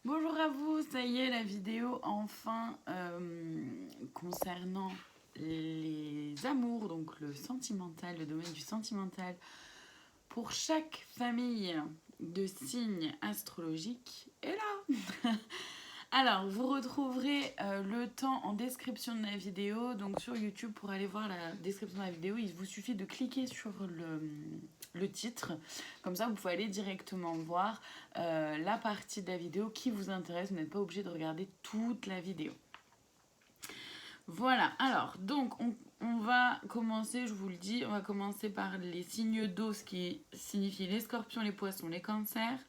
Bonjour à vous, ça y est, la vidéo enfin concernant les amours, donc le sentimental, le domaine du sentimental, pour chaque famille de signes astrologiques est là. Alors, vous retrouverez le temps en description de la vidéo. Donc sur YouTube, pour aller voir la description de la vidéo, il vous suffit de cliquer sur le titre. Comme ça, vous pouvez aller directement voir la partie de la vidéo qui vous intéresse. Vous n'êtes pas obligé de regarder toute la vidéo. Voilà, alors, donc on va commencer, je vous le dis, on va commencer par les signes d'eau, ce qui signifie les scorpions, les poissons, les cancers.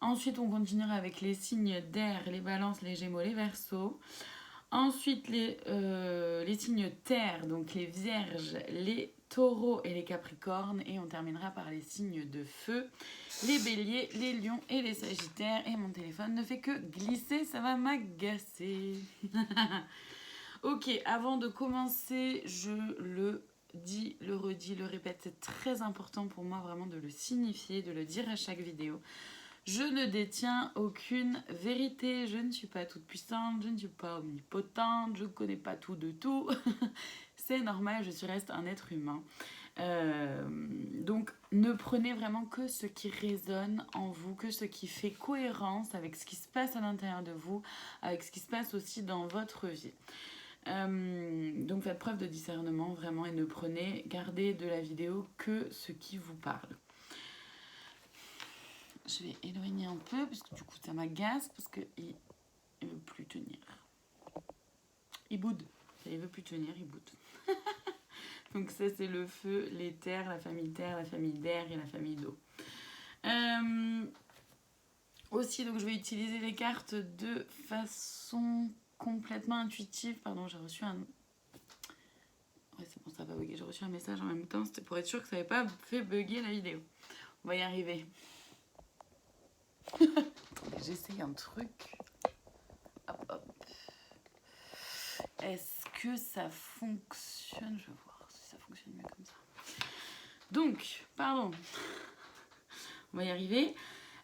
Ensuite, on continuera avec les signes d'air, les balances, les gémeaux, les verseaux. Ensuite, les signes terre, donc les vierges, les taureaux et les capricornes. Et on terminera par les signes de feu, les béliers, les lions et les sagittaires. Et mon téléphone ne fait que glisser, ça va m'agacer. Ok, avant de commencer, je le dis, le redis, le répète. C'est très important pour moi vraiment de le signifier, de le dire à chaque vidéo. Je ne détiens aucune vérité, je ne suis pas toute puissante, je ne suis pas omnipotente, je ne connais pas tout de tout. C'est normal, reste un être humain. Donc ne prenez vraiment que ce qui résonne en vous, que ce qui fait cohérence avec ce qui se passe à l'intérieur de vous, avec ce qui se passe aussi dans votre vie. Donc faites preuve de discernement vraiment et ne gardez de la vidéo que ce qui vous parle. Je vais éloigner un peu parce que du coup ça m'agace parce qu'il ne veut plus tenir. Il boude. Il veut plus tenir, il boude. Donc ça c'est le feu, les terres, la famille d'air et la famille d'eau. Aussi donc je vais utiliser les cartes de façon complètement intuitive. Pardon, j'ai reçu un... Ouais c'est bon, ça va bugger. J'ai reçu un message en même temps. C'était pour être sûr que ça n'avait pas fait bugger la vidéo. On va y arriver. J'essaye un truc. Hop, hop. Est-ce que ça fonctionne? Je vais voir si ça fonctionne mieux comme ça. Donc, pardon. On va y arriver.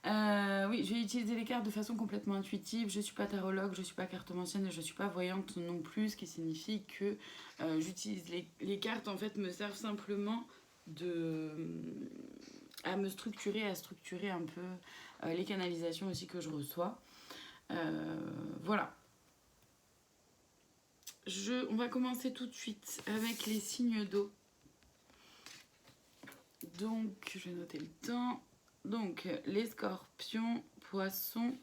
Oui, je vais utiliser les cartes de façon complètement intuitive. Je ne suis pas tarologue, je ne suis pas cartomancienne et je ne suis pas voyante non plus, ce qui signifie que j'utilise les cartes, en fait, me servent simplement à me structurer, à structurer un peu les canalisations aussi que je reçois. Voilà. On va commencer tout de suite avec les signes d'eau. Donc, je vais noter le temps. Donc, les scorpions, poissons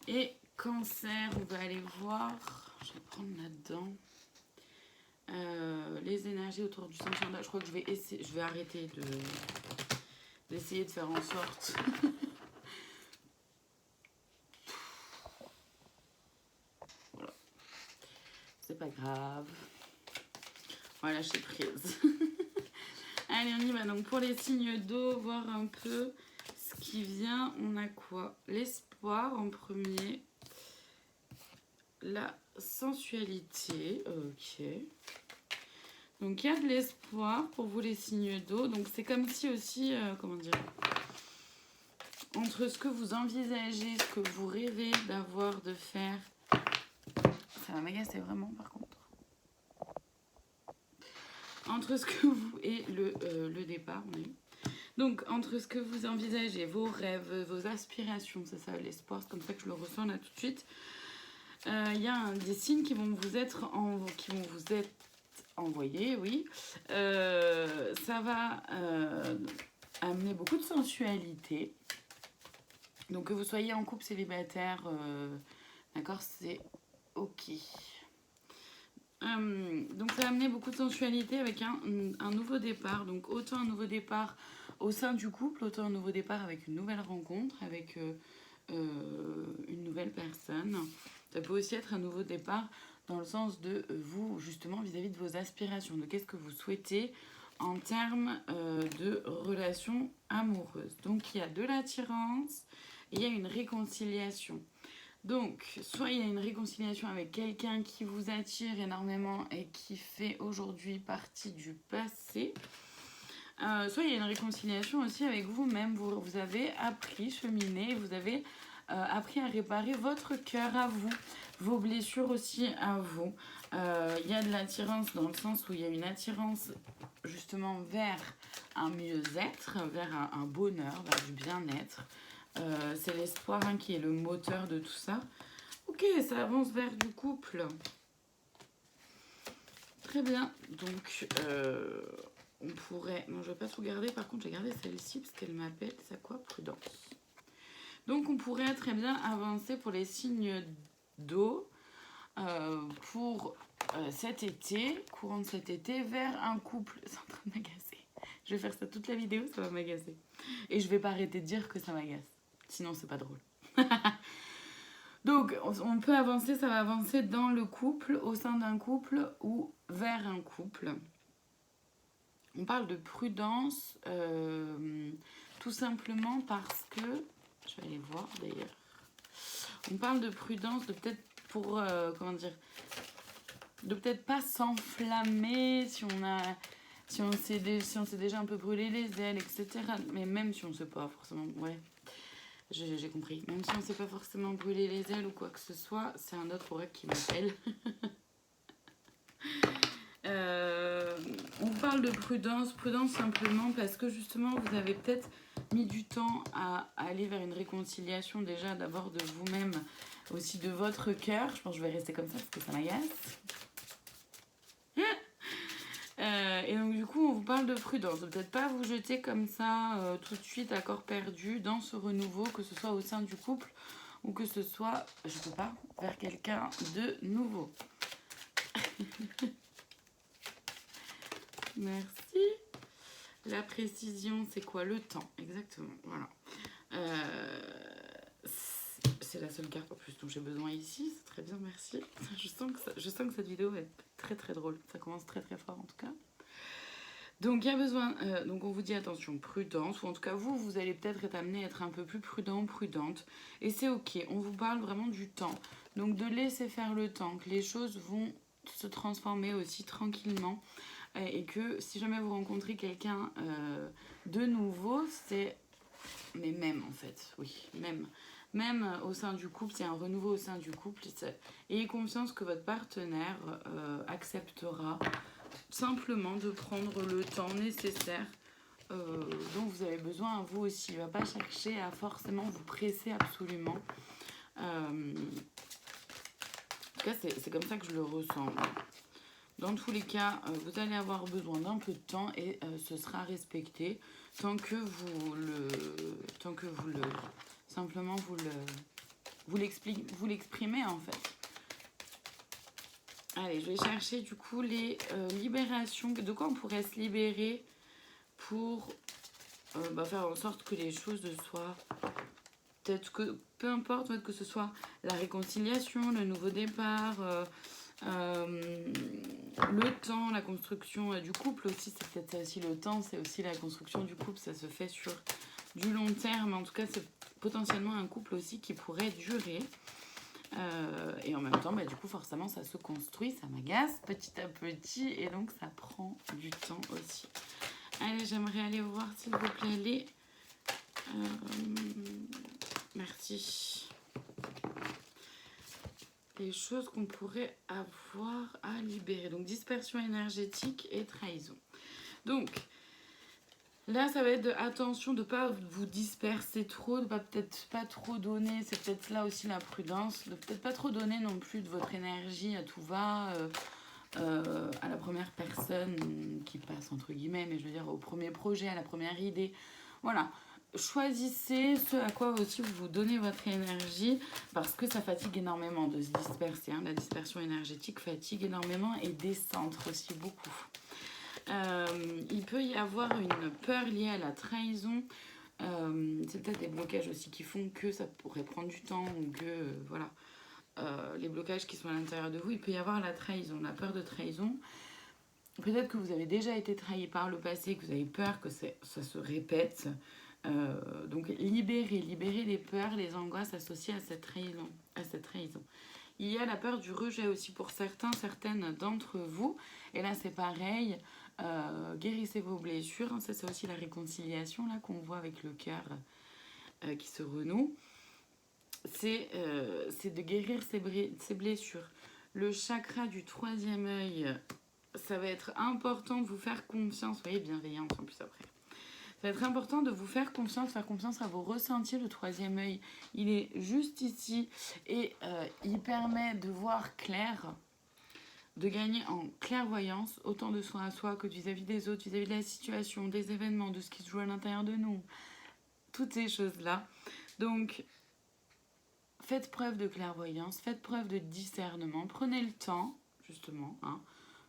et cancer. On va aller voir. Je vais prendre là-dedans. Les énergies autour du sentimental. Je crois que je vais arrêter d'essayer de faire en sorte. Voilà. C'est pas grave. On va lâcher prise. Allez, on y va. Donc, pour les signes d'eau, voir un peu ce qui vient. On a quoi? L'espoir en premier. La sensualité. Ok. Donc, il y a de l'espoir pour vous, les signes d'eau. Donc, c'est comme si aussi, comment dire, entre ce que vous envisagez, ce que vous rêvez d'avoir, de faire. Ça va m'agacer vraiment, par contre. Entre ce que vous... Et le départ, oui. Donc, entre ce que vous envisagez, vos rêves, vos aspirations, c'est ça, l'espoir, c'est comme ça que je le ressens là tout de suite. Il y a des signes qui vont vous être envoyés, oui. Ça va amener beaucoup de sensualité. Donc, que vous soyez en couple, célibataire, d'accord, c'est ok. Donc ça va amener beaucoup de sensualité avec un nouveau départ. Donc autant un nouveau départ au sein du couple, autant un nouveau départ avec une nouvelle rencontre, avec une nouvelle personne. Ça peut aussi être un nouveau départ dans le sens de vous, justement, vis-à-vis de vos aspirations, de qu'est-ce que vous souhaitez en termes de relations amoureuses. Donc il y a de l'attirance et il y a une réconciliation. Donc, soit il y a une réconciliation avec quelqu'un qui vous attire énormément et qui fait aujourd'hui partie du passé. Soit il y a une réconciliation aussi avec vous-même. Vous avez appris, cheminé, vous avez appris à réparer votre cœur à vous, vos blessures aussi à vous. Il y a de l'attirance dans le sens où il y a une attirance justement vers un mieux-être, vers un bonheur, vers du bien-être. C'est l'espoir hein, qui est le moteur de tout ça. Ok, ça avance vers du couple. Très bien. Donc, on pourrait... Non, je ne vais pas tout garder. Par contre, j'ai gardé celle-ci parce qu'elle m'appelle. C'est quoi? Prudence. Donc, on pourrait très bien avancer pour les signes d'eau pour cet été, courant de cet été, vers un couple. C'est en train de m'agacer. Je vais faire ça toute la vidéo, ça va m'agacer. Et je vais pas arrêter de dire que ça m'agace. Sinon, c'est pas drôle. Donc, on peut avancer, ça va avancer dans le couple, au sein d'un couple ou vers un couple. On parle de prudence, tout simplement parce que... Je vais aller voir d'ailleurs. On parle de prudence, de peut-être pour... comment dire, de peut-être pas s'enflammer si on s'est déjà un peu brûlé les ailes, etc. Mais même si on ne sait pas forcément... Ouais, j'ai compris. Même si on ne sait pas forcément brûler les ailes ou quoi que ce soit, c'est un autre oracle qui m'appelle. On parle de prudence. Prudence simplement parce que justement, vous avez peut-être mis du temps à aller vers une réconciliation déjà d'abord de vous-même, aussi de votre cœur. Je pense que je vais rester comme ça parce que ça m'agace. Et donc du coup on vous parle de prudence, de peut-être pas vous jeter comme ça tout de suite à corps perdu dans ce renouveau, que ce soit au sein du couple ou que ce soit, je peux pas, vers quelqu'un de nouveau. Merci. La précision, c'est quoi? Le temps, exactement, voilà. C'est la seule carte en plus dont j'ai besoin ici, c'est très bien, merci. Je sens que cette vidéo va être très très drôle, ça commence très très fort en tout cas. Donc il y a besoin, donc on vous dit attention, prudence, ou en tout cas vous allez peut-être être amené à être un peu plus prudent, prudente, et c'est ok, on vous parle vraiment du temps, donc de laisser faire le temps, que les choses vont se transformer aussi tranquillement, et que si jamais vous rencontrez quelqu'un de nouveau, c'est, mais même en fait, oui, même au sein du couple, c'est un renouveau au sein du couple, ayez confiance que votre partenaire acceptera simplement de prendre le temps nécessaire dont vous avez besoin à vous aussi. Il ne va pas chercher à forcément vous presser absolument. En tout cas, c'est comme ça que je le ressens. Dans tous les cas, vous allez avoir besoin d'un peu de temps et ce sera respecté tant que vous l'exprimez en fait. Allez, je vais chercher du coup les libérations. De quoi on pourrait se libérer pour faire en sorte que les choses soient... Peut-être que, peu importe, que ce soit la réconciliation, le nouveau départ, le temps, la construction du couple aussi. C'est peut-être ça aussi le temps, c'est aussi la construction du couple. Ça se fait sur du long terme. En tout cas, c'est potentiellement un couple aussi qui pourrait durer. Et en même temps, du coup, forcément, ça se construit, ça m'agace petit à petit, et donc ça prend du temps aussi. Allez, j'aimerais aller voir, s'il vous plaît, les... merci. Les choses qu'on pourrait avoir à libérer. Donc, dispersion énergétique et trahison. Donc... Là, ça va être de attention de ne pas vous disperser trop, de peut-être pas trop donner, c'est peut-être là aussi la prudence, de peut-être pas trop donner non plus de votre énergie à tout va, à la première personne qui passe entre guillemets, mais je veux dire au premier projet, à la première idée. Voilà, choisissez ce à quoi aussi vous donnez votre énergie parce que ça fatigue énormément de se disperser. Hein. La dispersion énergétique fatigue énormément et décentre aussi beaucoup. Il peut y avoir une peur liée à la trahison. C'est peut-être des blocages aussi qui font que ça pourrait prendre du temps ou que, voilà, les blocages qui sont à l'intérieur de vous, il peut y avoir la trahison, la peur de trahison. Peut-être que vous avez déjà été trahi par le passé, que vous avez peur que ça se répète. Donc libérez les peurs, les angoisses associées à cette trahison. Il y a la peur du rejet aussi pour certaines d'entre vous. Et là, c'est pareil. Guérissez vos blessures. Ça, c'est aussi la réconciliation là qu'on voit avec le cœur qui se renoue. c'est de guérir ses blessures. Le chakra du troisième œil, ça va être important de vous faire confiance. Vous voyez, bienveillance en plus après. Ça va être important de vous faire confiance à vos ressentis. Le troisième œil, il est juste ici et il permet de voir clair, de gagner en clairvoyance, autant de soi à soi que vis-à-vis des autres, vis-à-vis de la situation, des événements, de ce qui se joue à l'intérieur de nous. Toutes ces choses-là. Donc, faites preuve de clairvoyance, faites preuve de discernement. Prenez le temps, justement,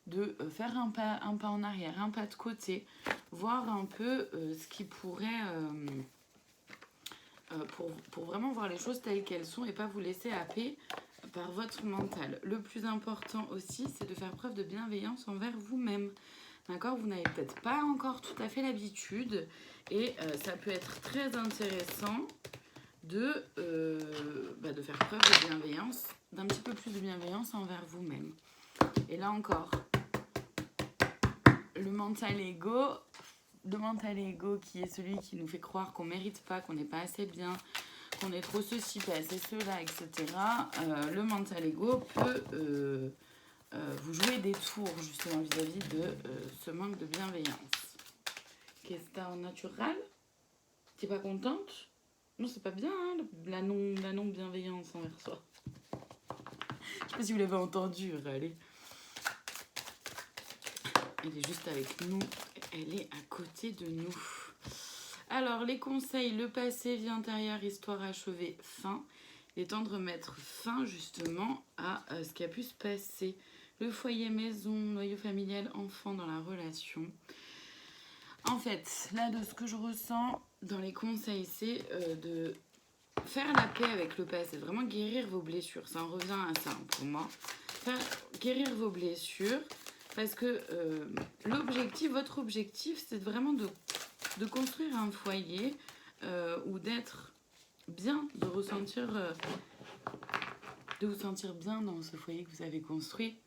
de faire un pas en arrière, un pas de côté, voir un peu ce qui pourrait... pour vraiment voir les choses telles qu'elles sont et pas vous laisser happer par votre mental. Le plus important aussi, c'est de faire preuve de bienveillance envers vous-même. D'accord? Vous n'avez peut-être pas encore tout à fait l'habitude et ça peut être très intéressant de faire preuve de bienveillance, d'un petit peu plus de bienveillance envers vous-même. Et là encore, le mental ego qui est celui qui nous fait croire qu'on ne mérite pas, qu'on n'est pas assez bien, qu'on est trop ceci, pas assez cela, etc. Le mental ego peut vous jouer des tours justement vis-à-vis de ce manque de bienveillance. Qu'est-ce que t'as en naturel? T'es pas contente? Non, c'est pas bien, hein, la non-bienveillance envers soi. Je sais pas si vous l'avez entendu, allez. Elle est juste avec nous, elle est à côté de nous. Alors, les conseils, le passé, vie intérieure, histoire achevée, fin. Il est temps de remettre fin justement à ce qui a pu se passer. Le foyer, maison, noyau familial, enfant dans la relation. En fait, là, de ce que je ressens dans les conseils, c'est de faire la paix avec le passé, vraiment guérir vos blessures. Ça en revient à ça pour moi. Guérir vos blessures, parce que votre objectif, c'est vraiment de construire un foyer ou d'être bien, de ressentir, de vous sentir bien dans ce foyer que vous avez construit.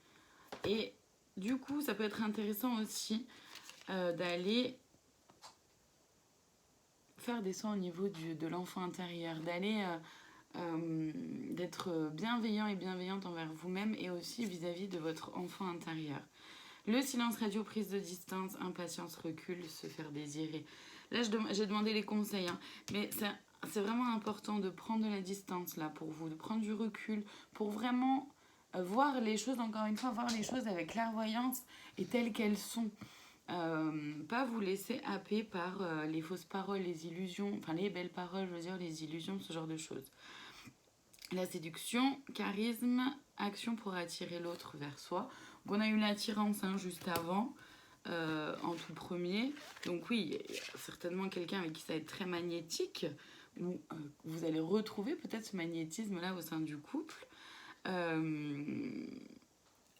Et du coup, ça peut être intéressant aussi d'aller faire des soins au niveau de l'enfant intérieur, d'aller d'être bienveillant et bienveillante envers vous-même et aussi vis-à-vis de votre enfant intérieur. Le silence radio, prise de distance, impatience, recul, se faire désirer. Là, j'ai demandé les conseils, mais c'est vraiment important de prendre de la distance là pour vous, de prendre du recul, pour vraiment voir les choses, encore une fois, voir les choses avec clairvoyance et telles qu'elles sont. Pas vous laisser happer par les fausses paroles, les illusions, enfin les belles paroles, je veux dire, les illusions, ce genre de choses. La séduction, charisme, action pour attirer l'autre vers soi. Donc on a eu l'attirance juste avant, en tout premier. Donc oui, il y a certainement quelqu'un avec qui ça va être très magnétique, où vous allez retrouver peut-être ce magnétisme-là au sein du couple.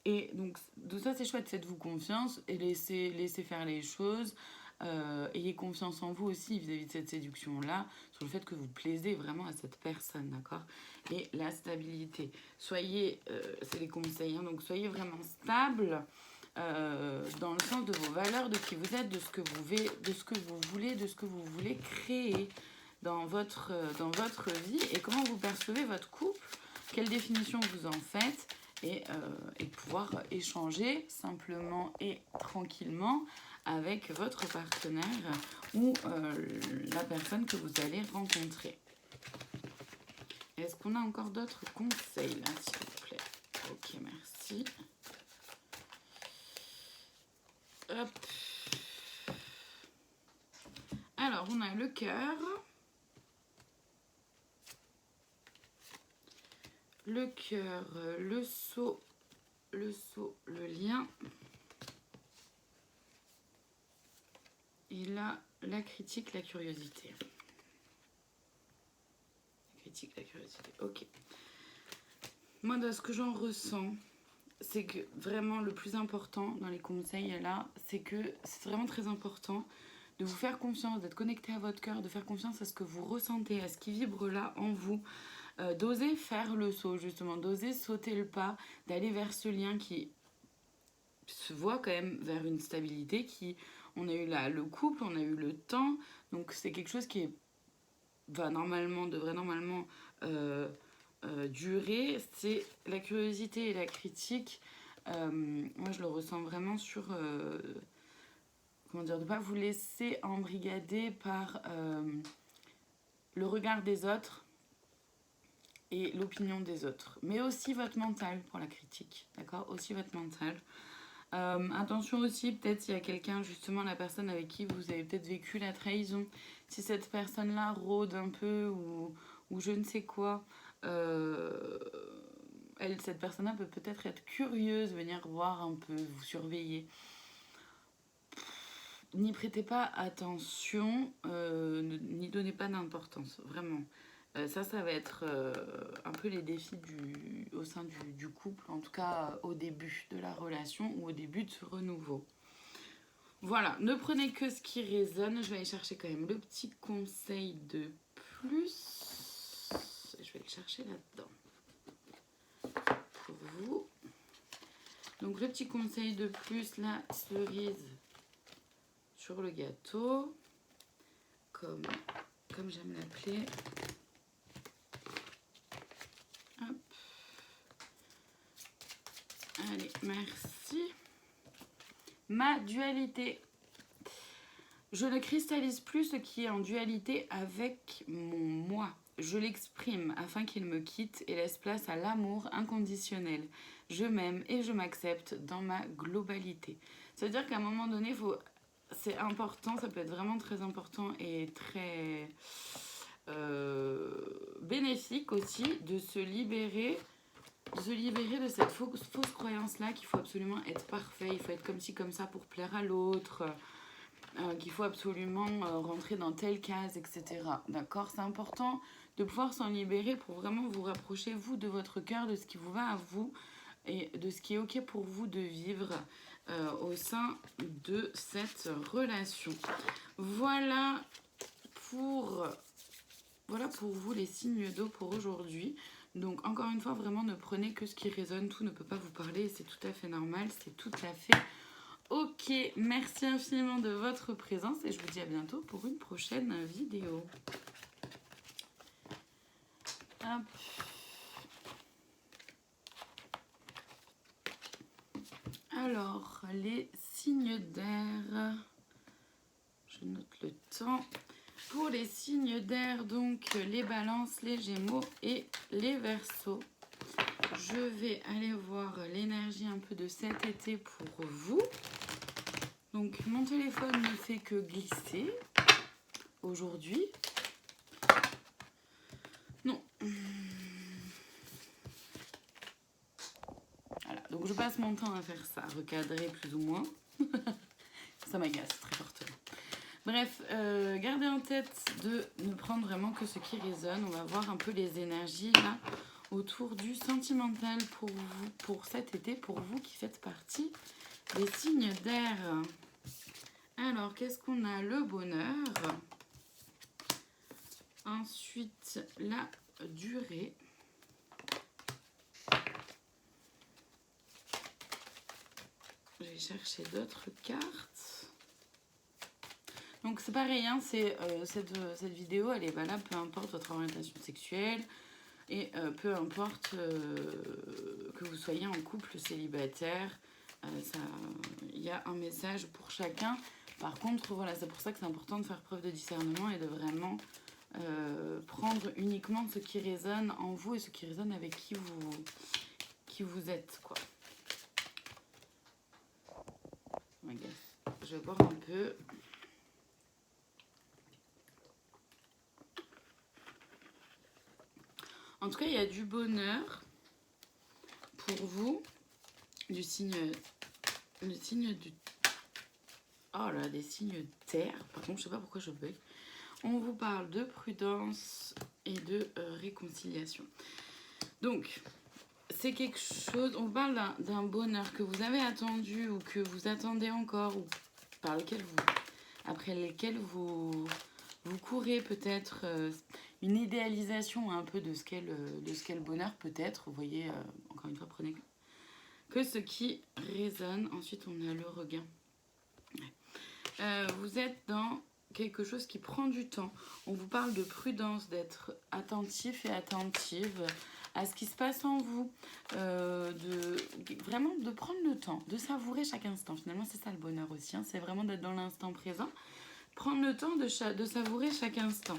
Et donc, tout ça, c'est chouette, faites-vous confiance et laissez faire les choses. Ayez confiance en vous aussi vis-à-vis de cette séduction-là, sur le fait que vous plaisez vraiment à cette personne, d'accord? Et la stabilité. Soyez, c'est les conseils, donc soyez vraiment stable dans le sens de vos valeurs, de qui vous êtes, de ce que vous voulez, de ce que vous voulez créer dans votre vie et comment vous percevez votre couple, quelle définition vous en faites. Et pouvoir échanger simplement et tranquillement avec votre partenaire ou la personne que vous allez rencontrer. Est-ce qu'on a encore d'autres conseils là, s'il vous plaît? Ok, merci. Hop. Alors, on a le cœur. Le cœur, le sceau, le lien. Et là, la critique, la curiosité. La critique, la curiosité. Ok. Moi, de ce que j'en ressens, c'est que vraiment le plus important dans les conseils là, c'est que c'est vraiment très important de vous faire confiance, d'être connecté à votre cœur, de faire confiance à ce que vous ressentez, à ce qui vibre là en vous. D'oser faire le saut justement, d'oser sauter le pas, d'aller vers ce lien qui se voit quand même vers une stabilité, on a eu le couple, on a eu le temps, donc c'est quelque chose qui devrait normalement durer, c'est la curiosité et la critique. Moi, je le ressens vraiment sur... comment dire, de ne pas vous laisser embrigader par le regard des autres et l'opinion des autres. Mais aussi votre mental pour la critique, d'accord? Aussi votre mental. Attention aussi, peut-être s'il y a quelqu'un, justement la personne avec qui vous avez peut-être vécu la trahison, si cette personne-là rôde un peu ou je ne sais quoi, cette personne-là peut peut-être être curieuse, venir voir un peu, vous surveiller. N'y prêtez pas attention, n'y donnez pas d'importance, vraiment. Ça va être un peu les défis au sein du couple, en tout cas au début de la relation ou au début de ce renouveau. Voilà, ne prenez que ce qui résonne. Je vais aller chercher quand même le petit conseil de plus. Je vais le chercher là-dedans. Pour vous. Donc le petit conseil de plus, la cerise sur le gâteau. Comme j'aime l'appeler. Hop. Allez, merci. Ma dualité. Je ne cristallise plus ce qui est en dualité avec mon moi. Je l'exprime afin qu'il me quitte et laisse place à l'amour inconditionnel. Je m'aime et je m'accepte dans ma globalité. C'est-à-dire qu'à un moment donné, c'est important, ça peut être vraiment très important et très bénéfique aussi de se libérer de cette fausse croyance-là qu'il faut absolument être parfait, il faut être comme ci, comme ça pour plaire à l'autre, qu'il faut absolument rentrer dans telle case, etc. D'accord? C'est important de pouvoir s'en libérer pour vraiment vous rapprocher, vous, de votre cœur, de ce qui vous va à vous et de ce qui est OK pour vous de vivre au sein de cette relation. Voilà pour vous les signes d'eau pour aujourd'hui. Donc encore une fois, vraiment ne prenez que ce qui résonne, tout ne peut pas vous parler, c'est tout à fait normal, c'est tout à fait ok. Merci infiniment de votre présence et je vous dis à bientôt pour une prochaine vidéo. Hop. Alors, les signes d'air, je note le temps. Pour les signes d'air, donc les balances, les gémeaux et les verseaux. Je vais aller voir l'énergie un peu de cet été pour vous. Donc mon téléphone ne fait que glisser aujourd'hui. Non. Voilà, donc je passe mon temps à faire ça, recadrer plus ou moins. Ça m'agace très fortement. Bref, gardez en tête de ne prendre vraiment que ce qui résonne. On va voir un peu les énergies là autour du sentimental pour vous, pour cet été, pour vous qui faites partie des signes d'air. Alors, qu'est-ce qu'on a? Le bonheur. Ensuite, la durée. Je vais chercher d'autres cartes. Donc c'est pareil, hein, cette vidéo, elle est valable peu importe votre orientation sexuelle et peu importe que vous soyez en couple célibataire. Il y a un message pour chacun. Par contre, voilà, c'est pour ça que c'est important de faire preuve de discernement et de vraiment prendre uniquement ce qui résonne en vous et ce qui résonne avec qui vous êtes, quoi. Je vais boire un peu. En tout cas, il y a du bonheur pour vous, le signe du... Oh là, des signes terre. Par contre, je sais pas pourquoi je bug. On vous parle de prudence et de réconciliation. Donc, c'est quelque chose... On parle d'un bonheur que vous avez attendu ou que vous attendez encore ou par lequel après lesquels vous courez peut-être... une idéalisation un peu de ce qu'est le bonheur peut-être. Vous voyez, encore une fois, prenez que ce qui résonne. Ensuite, on a le regain. Ouais. Vous êtes dans quelque chose qui prend du temps. On vous parle de prudence, d'être attentif et attentive à ce qui se passe en vous, vraiment de prendre le temps, de savourer chaque instant. Finalement, c'est ça le bonheur aussi, hein, c'est vraiment d'être dans l'instant présent, prendre le temps de savourer chaque instant.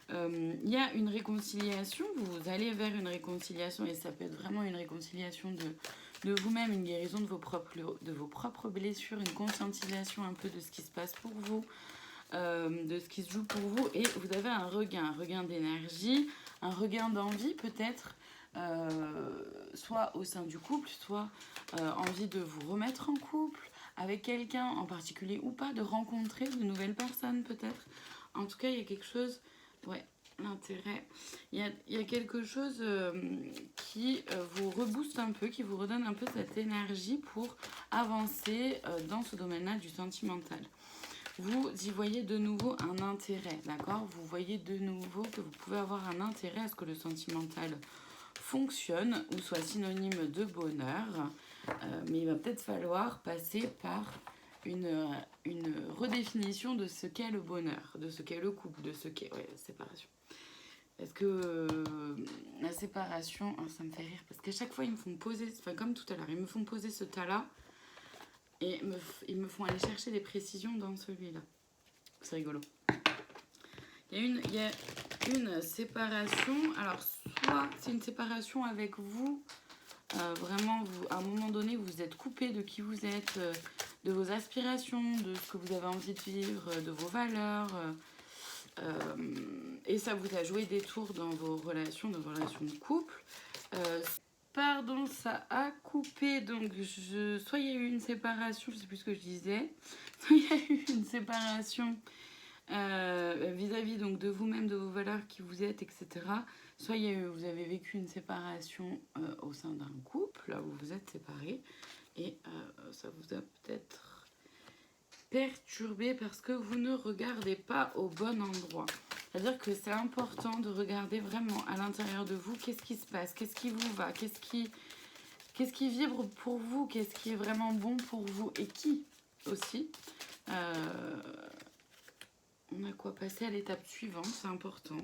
Il y a une réconciliation, vous allez vers une réconciliation et ça peut être vraiment une réconciliation de vous-même, une guérison de vos propres blessures, une conscientisation un peu de ce qui se passe pour vous, de ce qui se joue pour vous, et vous avez un regain d'énergie, un regain d'envie peut-être, soit au sein du couple, soit envie de vous remettre en couple avec quelqu'un en particulier ou pas, de rencontrer de nouvelles personnes peut-être. En tout cas, il y a quelque chose, ouais, l'intérêt. Il y a quelque chose qui vous rebooste un peu, qui vous redonne un peu cette énergie pour avancer dans ce domaine-là du sentimental. Vous y voyez de nouveau un intérêt, d'accord? Vous voyez de nouveau que vous pouvez avoir un intérêt à ce que le sentimental fonctionne ou soit synonyme de bonheur, mais il va peut-être falloir passer par une redéfinition de ce qu'est le bonheur, de ce qu'est le couple, de ce qu'est la séparation. Parce que la séparation, ça me fait rire, parce qu'à chaque fois ils me font poser, enfin comme tout à l'heure, ils me font poser ce tas-là, et ils me font aller chercher des précisions dans celui-là. C'est rigolo. Il y a une séparation. Alors, soit c'est une séparation avec vous. Vraiment, à un moment donné, vous êtes coupé de qui vous êtes, de vos aspirations, de ce que vous avez envie de vivre, de vos valeurs. Et ça vous a joué des tours dans vos relations de couple. Pardon, ça a coupé, donc soit il y a eu une séparation, je sais plus ce que je disais, soit il y a eu une séparation vis-à-vis donc de vous-même, de vos valeurs, qui vous êtes, etc. Soit vous avez vécu une séparation au sein d'un couple, là où vous êtes séparés, et ça vous a peut-être perturbé parce que vous ne regardez pas au bon endroit. C'est-à-dire que c'est important de regarder vraiment à l'intérieur de vous qu'est-ce qui se passe, qu'est-ce qui vous va, qu'est-ce qui vibre pour vous, qu'est-ce qui est vraiment bon pour vous et qui aussi. On a quoi passer à l'étape suivante, c'est important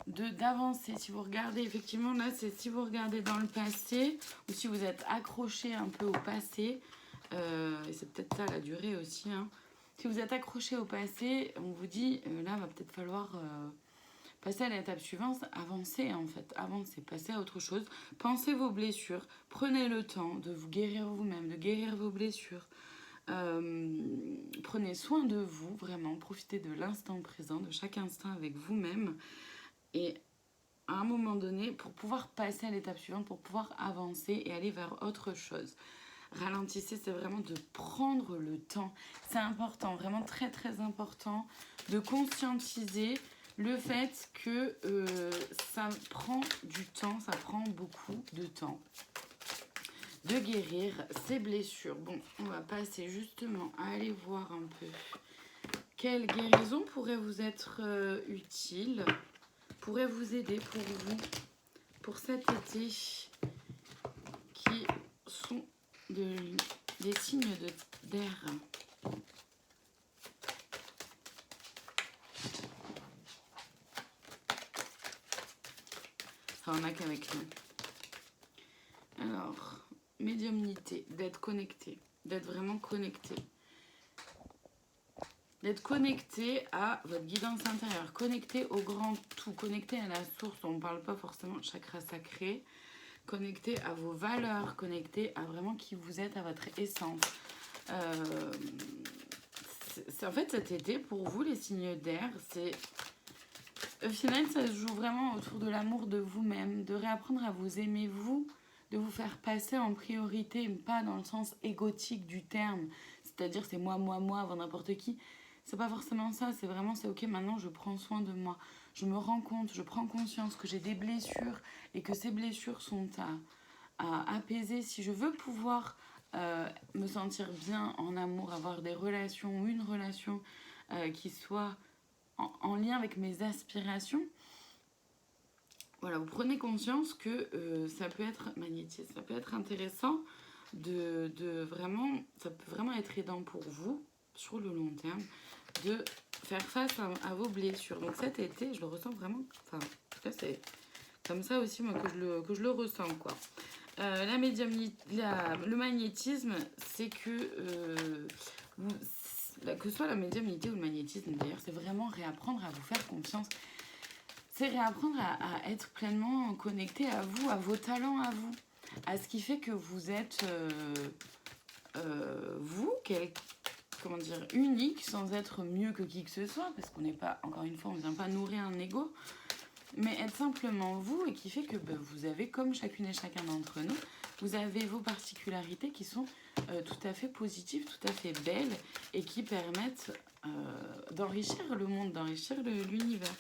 d'avancer. Si vous regardez, effectivement, là, c'est si vous regardez dans le passé ou si vous êtes accroché un peu au passé, et c'est peut-être ça la durée aussi, hein. Si vous êtes accroché au passé, on vous dit, là, va peut-être falloir passer à l'étape suivante, avancer en fait, avancer, passer à autre chose. Pensez vos blessures, prenez le temps de vous guérir vous-même, de guérir vos blessures. Prenez soin de vous, vraiment, profitez de l'instant présent, de chaque instant avec vous-même. Et à un moment donné, pour pouvoir passer à l'étape suivante, pour pouvoir avancer et aller vers autre chose. Ralentissez, c'est vraiment de prendre le temps. C'est important, vraiment très très important de conscientiser le fait que ça prend du temps, ça prend beaucoup de temps de guérir ces blessures. Bon, on va passer justement à aller voir un peu quelle guérison pourrait vous être utile, pourrait vous aider pour vous, pour cet été, qui sont des signes d'air. Enfin, on n'a qu'avec nous. Alors, médiumnité, d'être connecté, d'être vraiment connecté. D'être connecté à votre guidance intérieure, connecté au grand tout, connecté à la source. On ne parle pas forcément de chakra sacré. Connecté à vos valeurs, connecté à vraiment qui vous êtes, à votre essence. C'est en fait cet été, pour vous, les signes d'air, c'est... Au final, ça se joue vraiment autour de l'amour de vous-même, de réapprendre à vous aimer vous, de vous faire passer en priorité, pas dans le sens égotique du terme, c'est-à-dire c'est moi avant n'importe qui. C'est pas forcément ça, c'est vraiment, c'est ok, maintenant je prends soin de moi. Je me rends compte, je prends conscience que j'ai des blessures et que ces blessures sont à apaiser. Si je veux pouvoir me sentir bien en amour, avoir des relations ou une relation qui soit en lien avec mes aspirations, voilà, vous prenez conscience que ça peut être magnétique, ça peut être intéressant de vraiment, ça peut vraiment être aidant pour vous sur le long terme de faire face à vos blessures. Donc cet été, je le ressens vraiment, enfin, en tout cas, c'est comme ça aussi moi que je le ressens, quoi. La médiumnité, le magnétisme, c'est que que ce soit la médiumnité ou le magnétisme d'ailleurs, c'est vraiment réapprendre à vous faire confiance. C'est réapprendre à être pleinement connecté à vous, à vos talents, à vous, à ce qui fait que vous êtes vous, comment dire, unique, sans être mieux que qui que ce soit, parce qu'on n'est pas, encore une fois, on ne vient pas nourrir un ego, mais être simplement vous, et qui fait que vous avez, comme chacune et chacun d'entre nous, vous avez vos particularités qui sont tout à fait positives, tout à fait belles, et qui permettent d'enrichir le monde, d'enrichir l'univers.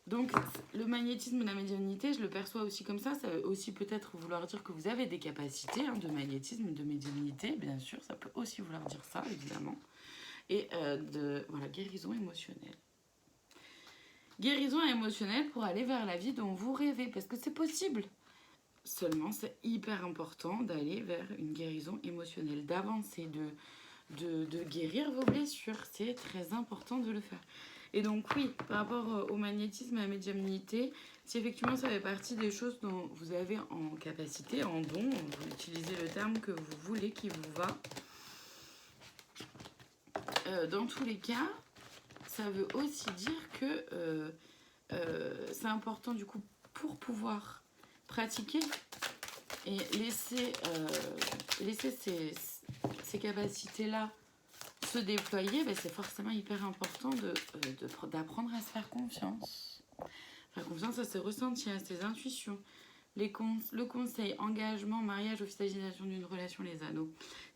Donc le magnétisme et la médiumnité, je le perçois aussi comme ça. Ça veut aussi peut-être vouloir dire que vous avez des capacités de magnétisme, de médiumnité, bien sûr. Ça peut aussi vouloir dire ça, évidemment. Et voilà, guérison émotionnelle. Guérison émotionnelle pour aller vers la vie dont vous rêvez, parce que c'est possible. Seulement, c'est hyper important d'aller vers une guérison émotionnelle, d'avancer, de guérir vos blessures. C'est très important de le faire. Et donc oui, par rapport au magnétisme et à la médiumnité, si effectivement ça fait partie des choses dont vous avez en capacité, en don, vous utilisez le terme que vous voulez, qui vous va. Dans tous les cas, ça veut aussi dire que c'est important du coup pour pouvoir pratiquer et laisser ces capacités-là se déployer, c'est forcément hyper important d'apprendre à se faire confiance. Faire confiance à ses ressentis, à ses intuitions. Le conseil, engagement, mariage, officialisation d'une relation, les anneaux.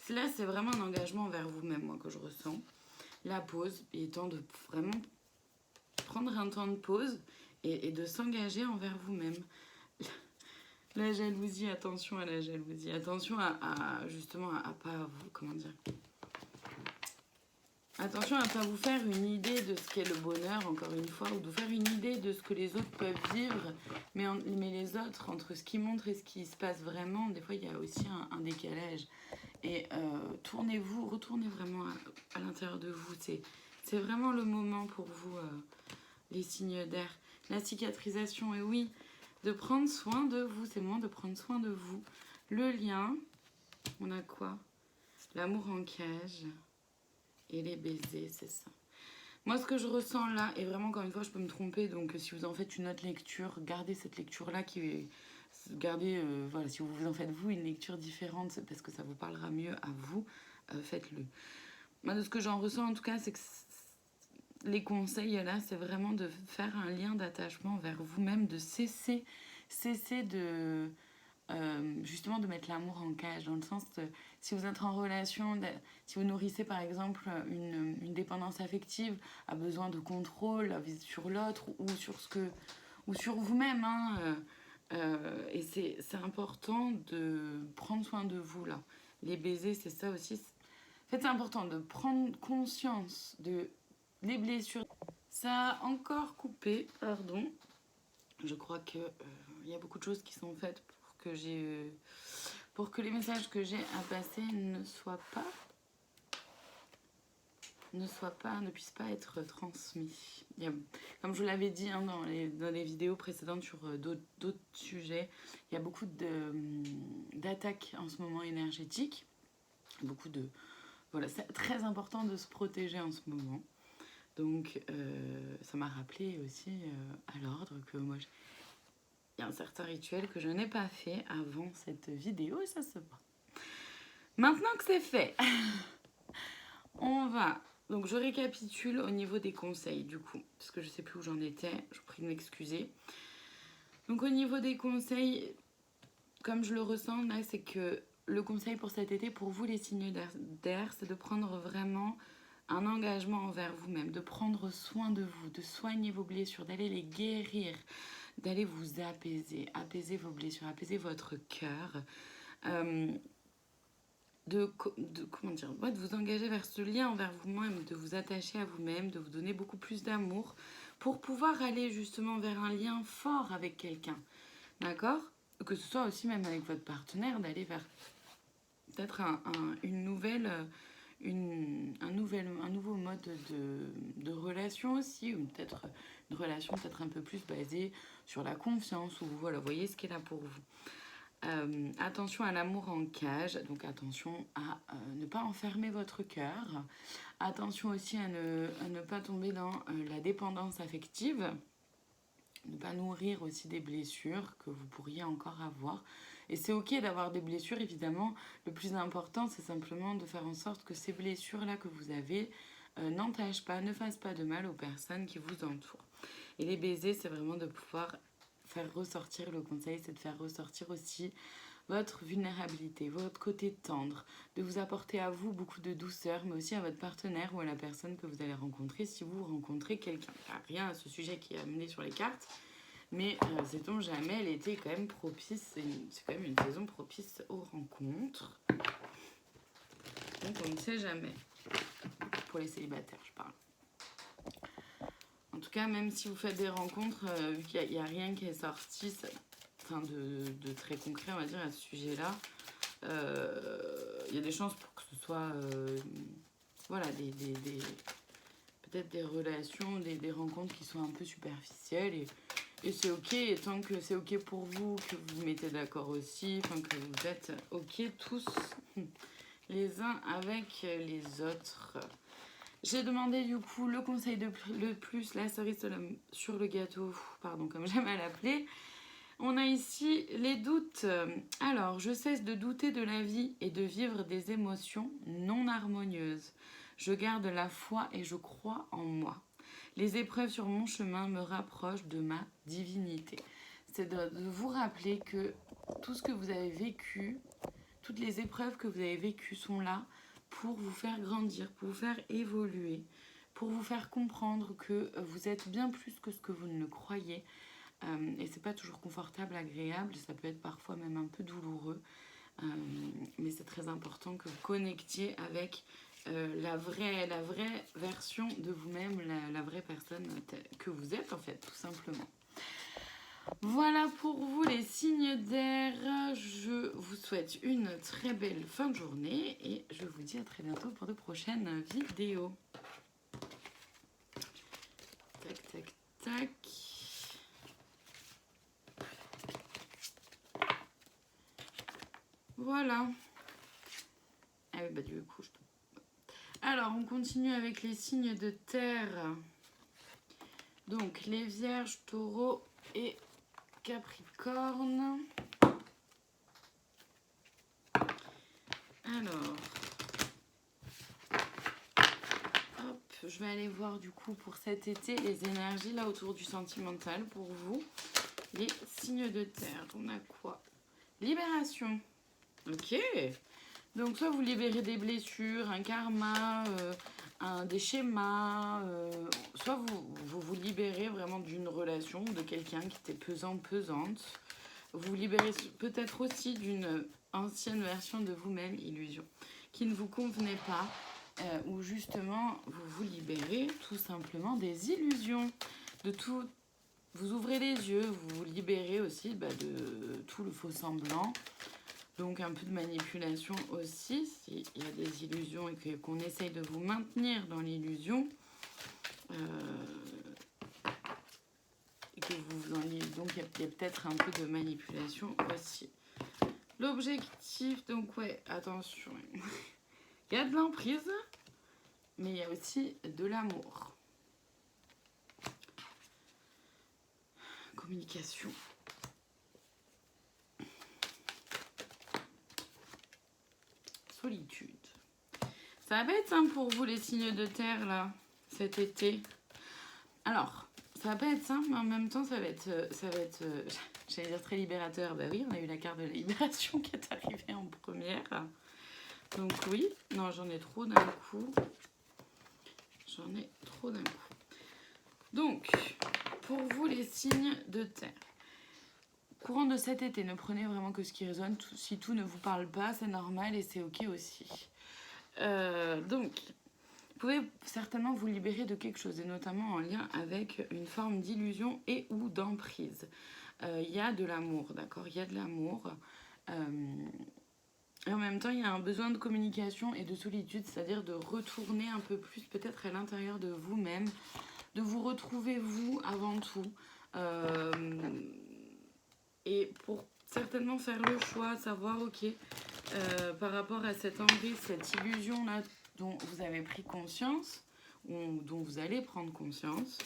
Là, c'est vraiment un engagement envers vous-même, moi, que je ressens. La pause étant de vraiment prendre un temps de pause et de s'engager envers vous-même. La jalousie, attention à la jalousie. Attention justement à pas vous, comment dire, attention à ne pas vous faire une idée de ce qu'est le bonheur, encore une fois, ou de vous faire une idée de ce que les autres peuvent vivre, mais les autres, entre ce qu'ils montrent et ce qui se passe vraiment, des fois, il y a aussi un décalage. Et retournez vraiment à l'intérieur de vous. C'est vraiment le moment pour vous, les signes d'air. La cicatrisation, et oui, de prendre soin de vous, c'est le moment de prendre soin de vous. Le lien, on a quoi? L'amour en cage. Et les baisers, c'est ça. Moi, ce que je ressens là, et vraiment, encore une fois, je peux me tromper, donc si vous en faites une autre lecture, gardez cette lecture-là, voilà, si vous en faites vous une lecture différente, c'est parce que ça vous parlera mieux à vous, faites-le. Moi, de ce que j'en ressens, en tout cas, c'est que les conseils là, c'est vraiment de faire un lien d'attachement vers vous-même, de cesser de... justement de mettre l'amour en cage, dans le sens de, si vous êtes en relation, si vous nourrissez par exemple une dépendance affective, à besoin de contrôle sur l'autre ou sur vous-même, et c'est important de prendre soin de vous là. Les baisers, c'est ça aussi. En fait, c'est important de prendre conscience de les blessures. Ça a encore coupé, pardon. Je crois que il y a beaucoup de choses qui sont faites pour que les messages que j'ai à passer ne puissent pas être transmis. Comme je vous l'avais dit dans les vidéos précédentes sur d'autres sujets, il y a beaucoup d'attaques en ce moment énergétiques. Voilà, c'est très important de se protéger en ce moment. Donc ça m'a rappelé aussi à l'ordre que moi il y a un certain rituel que je n'ai pas fait avant cette vidéo et ça se voit. Maintenant que c'est fait, on va... Donc je récapitule au niveau des conseils du coup, parce que je ne sais plus où j'en étais, je vous prie de m'excuser. Donc au niveau des conseils, comme je le ressens là, c'est que le conseil pour cet été, pour vous les signes d'air, c'est de prendre vraiment un engagement envers vous-même, de prendre soin de vous, de soigner vos blessures, d'aller les guérir, d'aller vous apaiser vos blessures, apaiser votre cœur, de vous engager vers ce lien envers vous-même, de vous attacher à vous-même, de vous donner beaucoup plus d'amour pour pouvoir aller justement vers un lien fort avec quelqu'un, d'accord? Que ce soit aussi même avec votre partenaire, d'aller vers peut-être une nouvelle un nouveau mode de relation aussi, ou peut-être une relation peut-être un peu plus basée sur la confiance, ou voilà, voyez ce qui est là pour vous. Attention à l'amour en cage, donc attention à ne pas enfermer votre cœur. Attention aussi à ne pas tomber dans la dépendance affective, ne pas nourrir aussi des blessures que vous pourriez encore avoir. Et c'est ok d'avoir des blessures, évidemment. Le plus important, c'est simplement de faire en sorte que ces blessures-là que vous avez n'entachent pas, ne fassent pas de mal aux personnes qui vous entourent. Et les baisers, c'est vraiment de pouvoir faire ressortir, le conseil, c'est de faire ressortir aussi votre vulnérabilité, votre côté tendre, de vous apporter à vous beaucoup de douceur, mais aussi à votre partenaire ou à la personne que vous allez rencontrer si vous rencontrez quelqu'un. Rien à ce sujet qui est amené sur les cartes, mais sait-on jamais, l'été est quand même propice, c'est quand même une saison propice aux rencontres. Donc on ne sait jamais. Pour les célibataires, je parle. En tout cas, même si vous faites des rencontres, vu qu'il n'y a rien qui est sorti, de très concret, on va dire, à ce sujet-là, il y a des chances pour que ce soit voilà, peut-être des relations, des rencontres qui sont un peu superficielles. Et c'est ok, et tant que c'est ok pour vous, que vous vous mettez d'accord aussi, enfin que vous êtes ok tous les uns avec les autres. J'ai demandé du coup le conseil le plus, la cerise sur le gâteau, pardon, comme j'aime à l'appeler. On a ici les doutes. Alors, je cesse de douter de la vie et de vivre des émotions non harmonieuses. Je garde la foi et je crois en moi. Les épreuves sur mon chemin me rapprochent de ma divinité. C'est de vous rappeler que tout ce que vous avez vécu, toutes les épreuves que vous avez vécues sont là pour vous faire grandir, pour vous faire évoluer, pour vous faire comprendre que vous êtes bien plus que ce que vous ne le croyez. Et c'est pas toujours confortable, agréable, ça peut être parfois même un peu douloureux. Mais c'est très important que vous connectiez avec la vraie version de vous-même, la vraie personne que vous êtes en fait, tout simplement. Voilà pour vous les signes d'air. Je vous souhaite une très belle fin de journée et je vous dis à très bientôt pour de prochaines vidéos. Tac, tac, tac. Voilà. Ah oui, bah du coup, Alors, on continue avec les signes de terre. Donc, les vierges, taureaux et capricorne. Alors, hop, je vais aller voir du coup pour cet été les énergies là autour du sentimental pour vous. Les signes de terre, on a quoi? Libération. Ok. Donc, soit vous libérez des blessures, un karma, des schémas, soit vous libérez vraiment d'une relation ou de quelqu'un qui était pesante. Vous libérez peut-être aussi d'une ancienne version de vous-même, illusion, qui ne vous convenait pas, ou justement vous vous libérez tout simplement des illusions, de tout. Vous ouvrez les yeux, vous vous libérez aussi de tout le faux semblant. Donc un peu de manipulation aussi, s'il y a des illusions et qu'on essaye de vous maintenir dans l'illusion. Et que vous en dites, donc il y a peut-être un peu de manipulation aussi. L'objectif, donc ouais, attention. Il y a de l'emprise, mais il y a aussi de l'amour. Communication. Solitude. Ça va pas être simple pour vous les signes de terre là, cet été. Alors, ça va pas être simple, mais en même temps ça va être j'allais dire très libérateur. Bah oui, on a eu la carte de la libération qui est arrivée en première. Donc oui, non, j'en ai trop d'un coup. Donc, pour vous les signes de terre. Courant de cet été, ne prenez vraiment que ce qui résonne. Si tout ne vous parle pas, c'est normal et c'est ok aussi. Donc, vous pouvez certainement vous libérer de quelque chose, et notamment en lien avec une forme d'illusion et ou d'emprise. Il y a de l'amour, d'accord? Il y a de l'amour. Et en même temps, il y a un besoin de communication et de solitude, c'est-à-dire de retourner un peu plus peut-être à l'intérieur de vous-même, de vous retrouver vous avant tout. Euh, et pour certainement faire le choix, savoir, ok, par rapport à cette envie, cette illusion-là dont vous avez pris conscience, ou dont vous allez prendre conscience,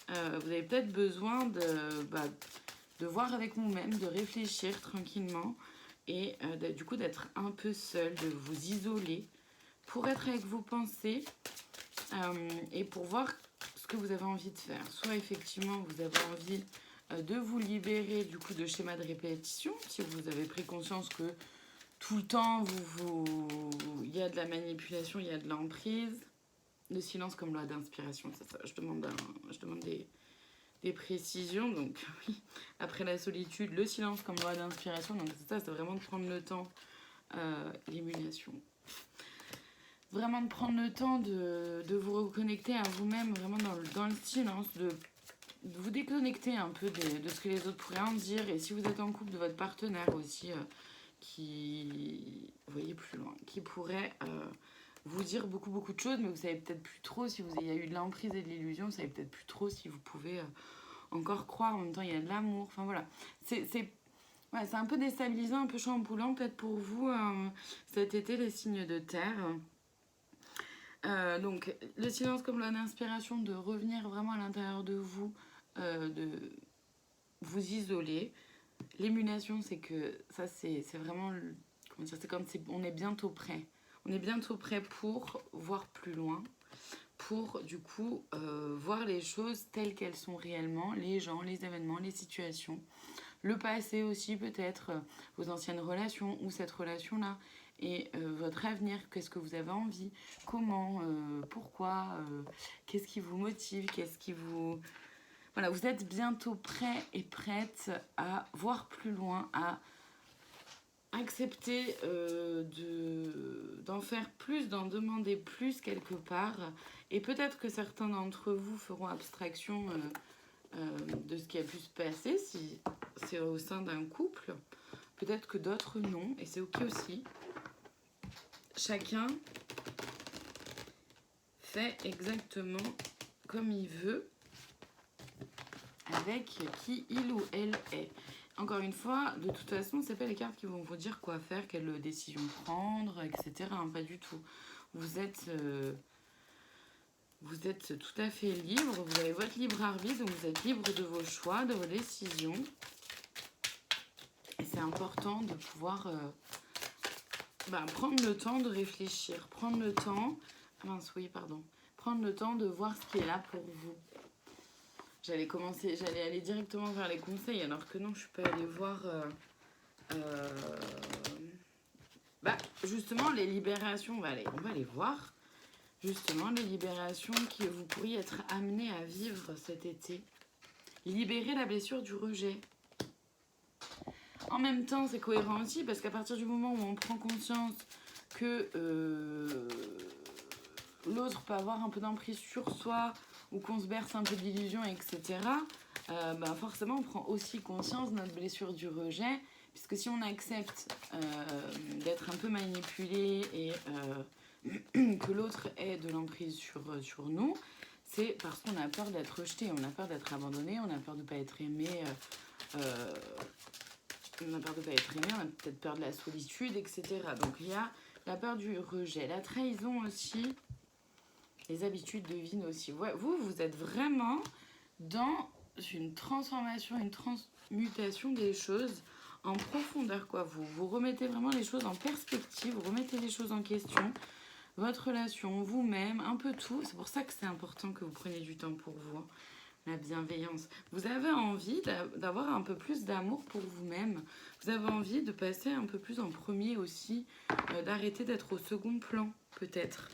vous avez peut-être besoin de voir avec vous-même, de réfléchir tranquillement et du coup d'être un peu seul, de vous isoler pour être avec vos pensées et pour voir ce que vous avez envie de faire. Soit effectivement vous avez envie de vous libérer du coup de schémas de répétition, si vous avez pris conscience que tout le temps il y a de la manipulation, il y a de l'emprise, le silence comme loi d'inspiration, c'est ça. Je demande des précisions. Donc, oui, après la solitude, le silence comme loi d'inspiration. Donc, c'est ça, c'est vraiment de prendre le temps, l'émulation. Vraiment de prendre le temps de vous reconnecter à vous-même, vraiment dans le silence, de vous déconnecter un peu de ce que les autres pourraient en dire. Et si vous êtes en couple, de votre partenaire aussi, qui, vous voyez plus loin, qui pourrait vous dire beaucoup de choses, mais vous savez peut-être plus trop si il y a eu de l'emprise et de l'illusion, vous savez peut-être plus trop si vous pouvez encore croire. En même temps, il y a de l'amour. Enfin voilà, c'est un peu déstabilisant, un peu chamboulant peut-être pour vous cet été, les signes de terre. Donc le silence comme l'inspiration, de revenir vraiment à l'intérieur de vous, de vous isoler. L'émulation, c'est que ça, c'est vraiment, comment dire, c'est comme si on est bientôt prêt. On est bientôt prêt pour voir plus loin, pour du coup voir les choses telles qu'elles sont réellement, les gens, les événements, les situations, le passé aussi peut-être, vos anciennes relations ou cette relation-là, et votre avenir, qu'est-ce que vous avez envie, comment, pourquoi, qu'est-ce qui vous motive, qu'est-ce qui vous... Voilà, vous êtes bientôt prêt et prête à voir plus loin, à accepter d'en faire plus, d'en demander plus quelque part. Et peut-être que certains d'entre vous feront abstraction de ce qui a pu se passer si c'est au sein d'un couple. Peut-être que d'autres non, et c'est ok aussi. Chacun fait exactement comme il veut, avec qui il ou elle est. Encore une fois, de toute façon, c'est pas les cartes qui vont vous dire quoi faire, quelle décision prendre, etc. Pas du tout. Vous êtes tout à fait libre, vous avez votre libre arbitre, donc vous êtes libre de vos choix, de vos décisions. Et c'est important de pouvoir prendre le temps de réfléchir, prendre le temps... Prendre le temps de voir ce qui est là pour vous. J'allais aller directement vers les conseils, alors que non, je suis pas allée voir... justement, les libérations, on va aller voir. Justement, les libérations que vous pourriez être amené à vivre cet été. Libérer la blessure du rejet. En même temps, c'est cohérent aussi, parce qu'à partir du moment où on prend conscience que l'autre peut avoir un peu d'emprise sur soi, ou qu'on se berce un peu d'illusions, etc., forcément, on prend aussi conscience de notre blessure du rejet, puisque si on accepte d'être un peu manipulé et que l'autre ait de l'emprise sur nous, c'est parce qu'on a peur d'être rejeté, on a peur d'être abandonné, on a peur de ne pas être aimé, on a peut-être peur de la solitude, etc. Donc il y a la peur du rejet, la trahison aussi, les habitudes de vie aussi. Ouais, vous êtes vraiment dans une transformation, une transmutation des choses en profondeur, quoi. Vous remettez vraiment les choses en perspective, vous remettez les choses en question, votre relation, vous-même, un peu tout. C'est pour ça que c'est important que vous preniez du temps pour vous, hein. La bienveillance. Vous avez envie d'avoir un peu plus d'amour pour vous-même. Vous avez envie de passer un peu plus en premier aussi, d'arrêter d'être au second plan, peut-être,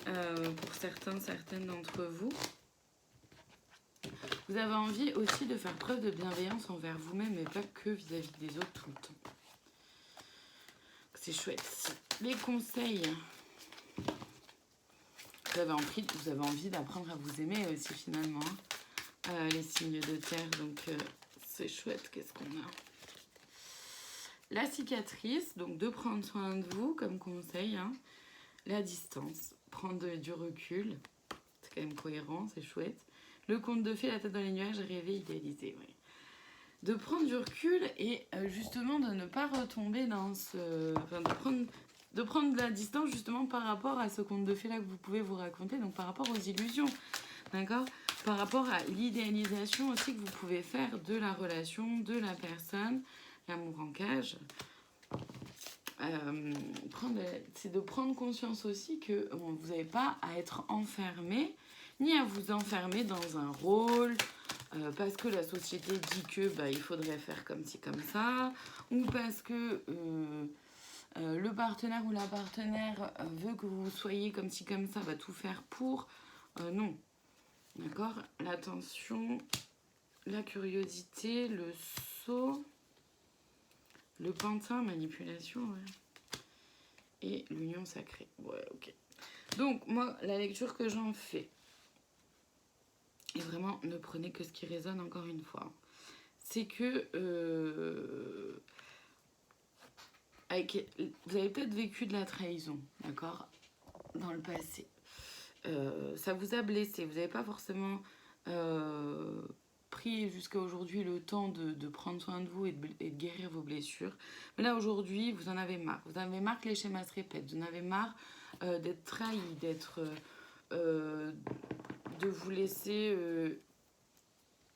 pour certaines d'entre vous. Vous avez envie aussi de faire preuve de bienveillance envers vous-même et pas que vis-à-vis des autres tout le temps. C'est chouette. Les conseils. Vous avez envie d'apprendre à vous aimer aussi finalement. Les signes de terre, donc c'est chouette. Qu'est-ce qu'on a? la cicatrice, donc de prendre soin de vous comme conseil, hein. La distance, prendre du recul, c'est quand même cohérent, c'est chouette. Le conte de fées, la tête dans les nuages, rêver, idéaliser, ouais. De prendre du recul et justement de ne pas retomber dans ce... Enfin, de prendre de la distance justement par rapport à ce conte de fées là que vous pouvez vous raconter, donc par rapport aux illusions, d'accord? Par rapport à l'idéalisation aussi que vous pouvez faire de la relation, de la personne, l'amour en cage. C'est de prendre conscience aussi que vous n'avez pas à être enfermé, ni à vous enfermer dans un rôle, parce que la société dit que il faudrait faire comme ci, comme ça, ou parce que le partenaire ou la partenaire veut que vous soyez comme ci, comme ça, va tout faire pour. Non. D'accord? L'attention, la curiosité, le saut, le pantin, manipulation, ouais. Et l'union sacrée. Ouais, ok. Donc, moi, la lecture que j'en fais, et vraiment, ne prenez que ce qui résonne encore une fois, c'est que vous avez peut-être vécu de la trahison, d'accord, dans le passé. Ça vous a blessé, vous n'avez pas forcément pris jusqu'à aujourd'hui le temps de prendre soin de vous et de guérir vos blessures. Mais là, aujourd'hui, vous en avez marre. Vous en avez marre que les schémas se répètent. Vous en avez marre d'être trahi, de vous laisser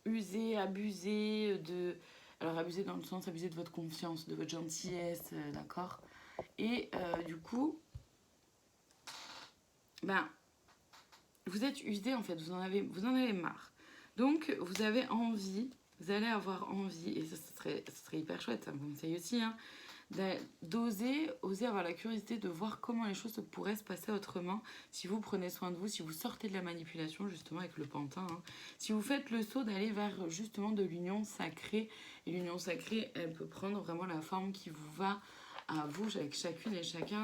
user, abuser, alors abuser dans le sens abuser de votre confiance, de votre gentillesse, d'accord. Et du coup, vous êtes usé en fait, vous en avez marre. Donc vous avez envie, vous allez avoir envie, et ça serait hyper chouette, ça me conseille aussi, hein, oser avoir la curiosité de voir comment les choses pourraient se passer autrement si vous prenez soin de vous, si vous sortez de la manipulation justement avec le pantin, hein. Si vous faites le saut d'aller vers justement de l'union sacrée, et l'union sacrée elle peut prendre vraiment la forme qui vous va à vous, avec chacune et chacun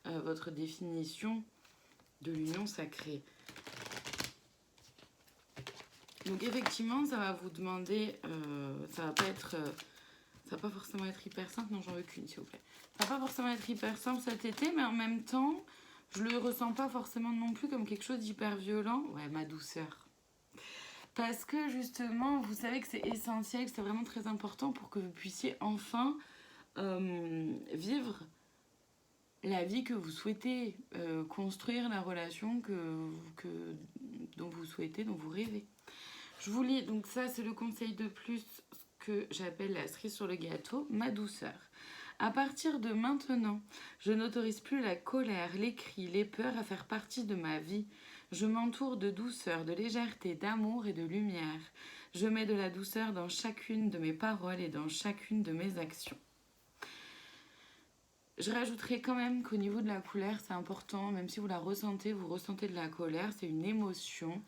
votre définition de l'union sacrée. Donc effectivement ça va vous demander, ça va pas forcément être hyper simple, non j'en veux qu'une s'il vous plaît. Ça va pas forcément être hyper simple cet été, mais en même temps, je le ressens pas forcément non plus comme quelque chose d'hyper violent. Ouais, ma douceur. Parce que justement, vous savez que c'est essentiel, que c'est vraiment très important pour que vous puissiez enfin vivre la vie que vous souhaitez, construire la relation dont vous souhaitez, dont vous rêvez. Je vous lis, donc ça c'est le conseil de plus que j'appelle la cerise sur le gâteau, ma douceur. À partir de maintenant, je n'autorise plus la colère, les cris, les peurs à faire partie de ma vie. Je m'entoure de douceur, de légèreté, d'amour et de lumière. Je mets de la douceur dans chacune de mes paroles et dans chacune de mes actions. Je rajouterai quand même qu'au niveau de la colère, c'est important, même si vous la ressentez, vous ressentez de la colère, c'est une émotion.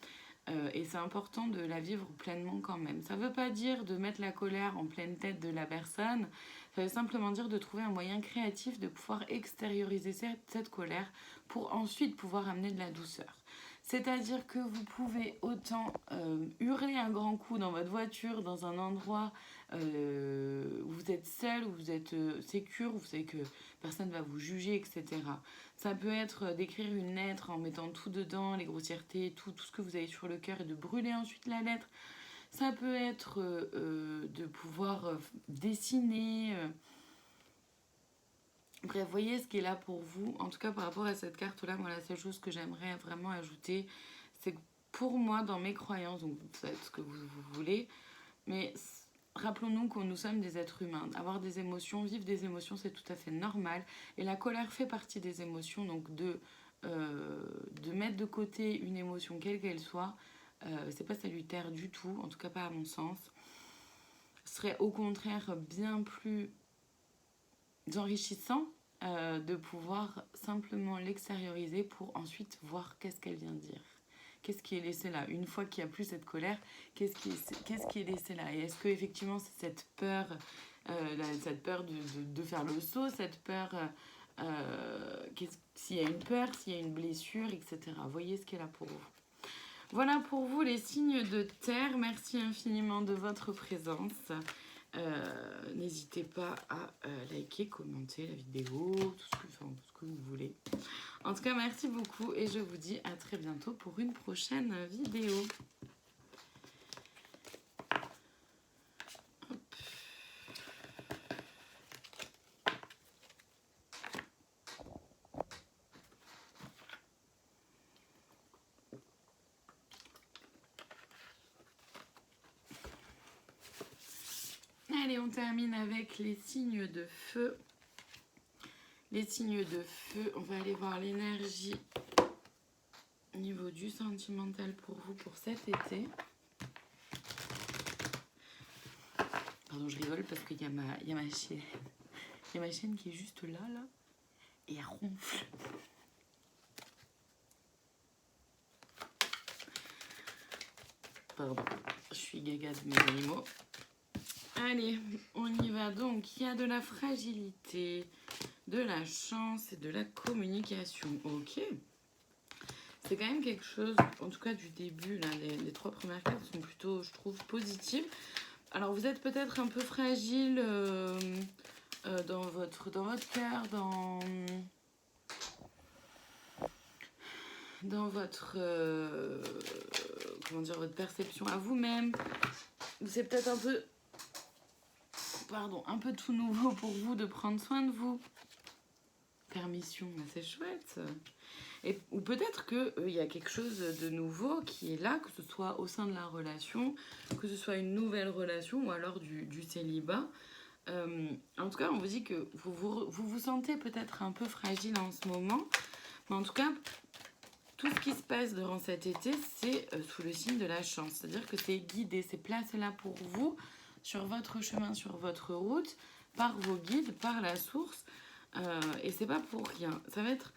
Et c'est important de la vivre pleinement quand même. Ça ne veut pas dire de mettre la colère en pleine tête de la personne, ça veut simplement dire de trouver un moyen créatif de pouvoir extérioriser cette colère pour ensuite pouvoir amener de la douceur. C'est-à-dire que vous pouvez autant hurler un grand coup dans votre voiture, dans un endroit où vous êtes seul, où vous êtes sécure, où vous savez que personne ne va vous juger, etc. Ça peut être d'écrire une lettre en mettant tout dedans, les grossièretés, tout ce que vous avez sur le cœur et de brûler ensuite la lettre. Ça peut être de pouvoir dessiner. Bref, voyez ce qui est là pour vous. En tout cas, par rapport à cette carte-là, moi, la seule chose que j'aimerais vraiment ajouter, c'est que pour moi, dans mes croyances, donc vous faites ce que vous voulez, mais rappelons-nous que nous sommes des êtres humains. Avoir des émotions, vivre des émotions, c'est tout à fait normal. Et la colère fait partie des émotions, donc de mettre de côté une émotion, quelle qu'elle soit, c'est pas salutaire du tout, en tout cas pas à mon sens. Ce serait au contraire bien plus enrichissant de pouvoir simplement l'extérioriser pour ensuite voir qu'est-ce qu'elle vient dire. Qu'est-ce qui est laissé là? Une fois qu'il n'y a plus cette colère, qu'est-ce qui est laissé là? Et est-ce que effectivement c'est cette peur de faire le saut, cette peur, s'il y a une peur, s'il y a une blessure, etc. Voyez ce qui est là pour vous. Voilà pour vous les signes de terre. Merci infiniment de votre présence. N'hésitez pas à liker, commenter la vidéo, tout ce que vous voulez. En tout cas, merci beaucoup et je vous dis à très bientôt pour une prochaine vidéo. Allez, on termine avec les signes de feu. Les signes de feu, on va aller voir l'énergie au niveau du sentimental pour vous pour cet été. Pardon, je rigole parce qu'il y a ma chaîne qui est juste là, et elle ronfle. Pardon, je suis gaga de mes animaux. Allez, on y va donc. Il y a de la fragilité, de la chance et de la communication. Ok. C'est quand même quelque chose, en tout cas du début, là, les 3 premières cartes sont plutôt, je trouve, positives. Alors vous êtes peut-être un peu fragile dans votre cœur, dans votre comment dire, votre perception à vous-même. C'est peut-être un peu tout nouveau pour vous de prendre soin de vous. Permission, c'est chouette. Ou peut-être qu'il y a quelque chose de nouveau qui est là, que ce soit au sein de la relation, que ce soit une nouvelle relation ou alors du célibat. En tout cas, on vous dit que vous sentez peut-être un peu fragile en ce moment. Mais en tout cas, tout ce qui se passe durant cet été, c'est sous le signe de la chance. C'est-à-dire que c'est guidé, c'est placé là pour vous, sur votre chemin, sur votre route, par vos guides, par la source. Et c'est pas pour rien. Ça va être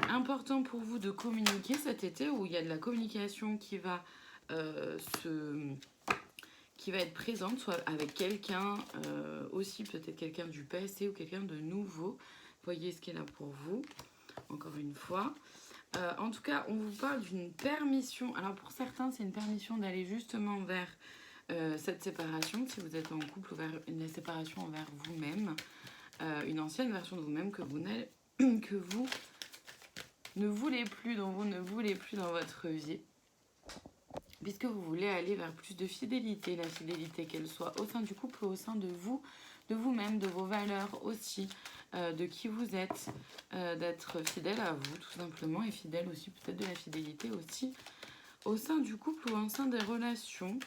important pour vous de communiquer cet été, où il y a de la communication qui va être présente, soit avec quelqu'un, aussi peut-être quelqu'un du passé ou quelqu'un de nouveau. Voyez ce qui est là pour vous, encore une fois. En tout cas, on vous parle d'une permission. Alors pour certains, c'est une permission d'aller justement vers cette séparation, si vous êtes en couple, ou vers une séparation envers vous-même, une ancienne version de vous-même que vous ne voulez plus, dont vous ne voulez plus dans votre vie, puisque vous voulez aller vers plus de fidélité, la fidélité qu'elle soit au sein du couple ou au sein de vous-même, de vos valeurs aussi, de qui vous êtes, d'être fidèle à vous tout simplement, et fidèle aussi peut-être de la fidélité aussi au sein du couple ou au sein des relations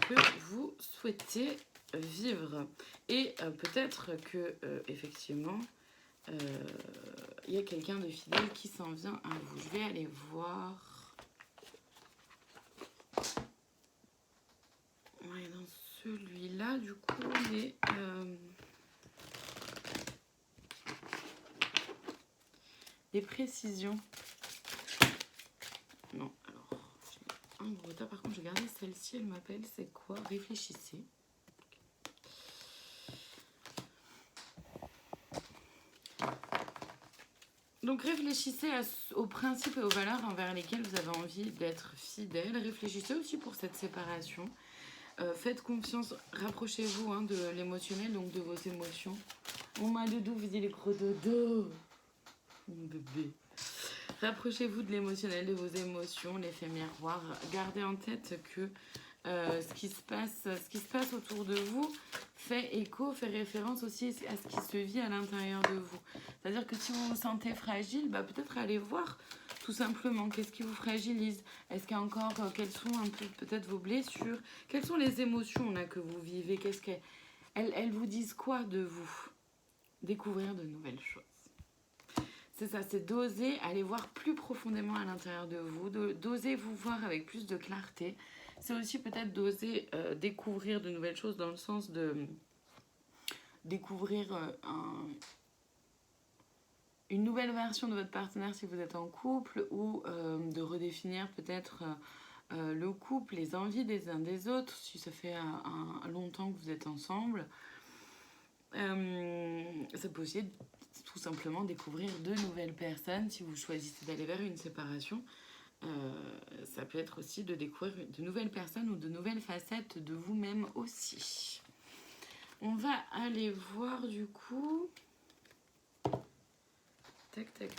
que vous souhaitez vivre. Et peut-être que effectivement il y a quelqu'un de fidèle qui s'en vient à vous. Je vais aller voir. Ouais, dans celui-là, du coup, des précisions. Non, alors, j'ai un gros tas. Par contre, j'ai gardé celle-ci. Elle m'appelle, c'est quoi? Réfléchissez. Donc réfléchissez aux principes et aux valeurs envers lesquels vous avez envie d'être fidèle. Réfléchissez aussi pour cette séparation. Faites confiance, rapprochez-vous de l'émotionnel, donc de vos émotions. Ma doudou, vous dites les gros dodo. Mon bébé. Rapprochez-vous de l'émotionnel, de vos émotions, l'effet miroir. Gardez en tête que ce qui se passe autour de vous fait écho, fait référence aussi à ce qui se vit à l'intérieur de vous. C'est-à-dire que si vous vous sentez fragile, peut-être aller voir tout simplement qu'est-ce qui vous fragilise. Est-ce qu'il y a encore, quelles sont un peu peut-être vos blessures, quelles sont les émotions là que vous vivez, qu'est-ce qu'elles vous disent quoi de vous. Découvrir de nouvelles choses. C'est ça, c'est d'oser aller voir plus profondément à l'intérieur de vous, d'oser vous voir avec plus de clarté. C'est aussi peut-être d'oser découvrir de nouvelles choses dans le sens de découvrir une nouvelle version de votre partenaire si vous êtes en couple, ou de redéfinir peut-être le couple, les envies des uns des autres, si ça fait longtemps que vous êtes ensemble. Ça peut aussi être tout simplement découvrir de nouvelles personnes si vous choisissez d'aller vers une séparation. Ça peut être aussi de découvrir de nouvelles personnes ou de nouvelles facettes de vous-même aussi. On va aller voir du coup. Tac, tac, tac.